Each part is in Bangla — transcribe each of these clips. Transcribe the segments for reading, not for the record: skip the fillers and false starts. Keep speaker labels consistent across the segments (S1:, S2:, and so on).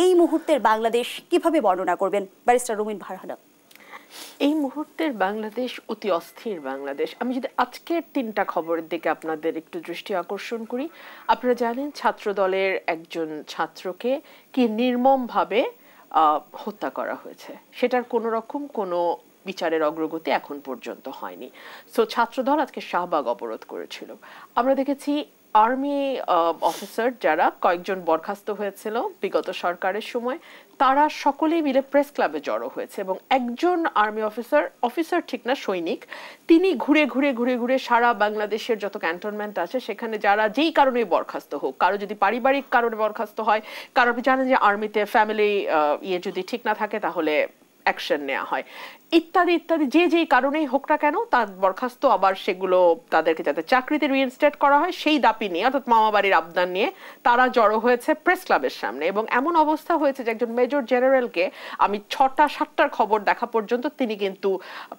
S1: এই মুহূর্তের বাংলাদেশ কিভাবে বর্ণনা করবেন ব্যারিস্টার রুমিন ফারহানা?
S2: এই মুহূর্তের বাংলাদেশ অতি অস্থির বাংলাদেশ। আমি যদি আজকের 3টা খবরের দিকে আপনাদের একটু দৃষ্টি আকর্ষণ করি, আপনারা জানেন ছাত্র দলের একজন ছাত্রকে কি নির্মমভাবে হত্যা করা হয়েছে, সেটার কোনো রকম কোনো বিচারের অগ্রগতি এখন পর্যন্ত হয়নি। সো ছাত্রদল আজকে শাহবাগ অবরোধ করেছিল। আমরা দেখেছি আর্মি অফিসার যারা কয়েকজন বরখাস্ত হয়েছিল বিগত সরকারের সময়, তারা সকলেই মিলে প্রেস ক্লাবে জড়ো হয়েছে এবং একজন আর্মি অফিসার ঠিক না, সৈনিক, তিনি ঘুরে ঘুরে ঘুরে ঘুরে সারা বাংলাদেশের যত ক্যান্টনমেন্ট আছে সেখানে যারা যেই কারণে বরখাস্ত হোক, কারো যদি পারিবারিক কারণে বরখাস্ত হয়, কারো আপনি জানেন যে আর্মিতে ফ্যামিলি যদি ঠিক না থাকে তাহলে অ্যাকশন নেওয়া হয়, ইত্যাদি ইত্যাদি, যে যেই কারণেই হোক না কেন তার বরখাস্ত, আবার সেগুলো তাদেরকে যাতে চাকরিতে রিইনস্টেট করা হয় সেই দাবি নিয়ে, অর্থাৎ মামাবাড়ির আবদার নিয়ে তারা জড়ো হয়েছে প্রেস ক্লাবের সামনে। এবং এমন অবস্থা হয়েছে যে একজন মেজর জেনারেলকে আমি 6টা-7টার খবর দেখা পর্যন্ত তিনি কিন্তু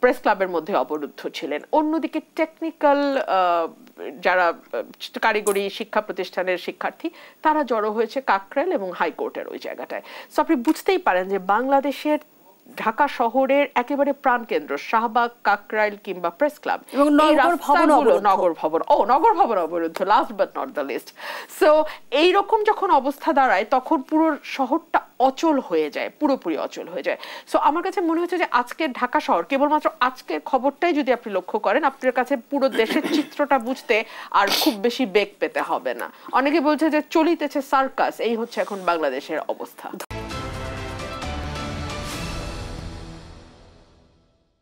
S2: প্রেস ক্লাবের মধ্যে অবরুদ্ধ ছিলেন। অন্যদিকে টেকনিক্যাল যারা কারিগরি শিক্ষা প্রতিষ্ঠানের শিক্ষার্থী তারা জড়ো হয়েছে কাকরাইল এবং হাইকোর্টের ওই জায়গাটায়। সো আপনি বুঝতেই পারেন যে বাংলাদেশের ঢাকা শহরের একেবারে প্রাণকেন্দ্র শাহবাগ, কাকরাইল কিংবা প্রেস ক্লাব, নগর ভবন অবরুদ্ধ, last but not the least. So এইরকম যখন অবস্থা দাঁড়ায় তখন পুরো শহরটা অচল হয়ে যায়, পুরোপুরি অচল হয়ে যায়। সো আমার কাছে মনে হচ্ছে যে আজকের ঢাকা শহর, কেবলমাত্র আজকের খবরটাই যদি আপনি লক্ষ্য করেন, আপনার কাছে পুরো দেশের চিত্রটা বুঝতে আর খুব বেশি বেগ পেতে হবে না। অনেকে বলছে যে চলিতেছে সার্কাস, এই হচ্ছে এখন বাংলাদেশের অবস্থা।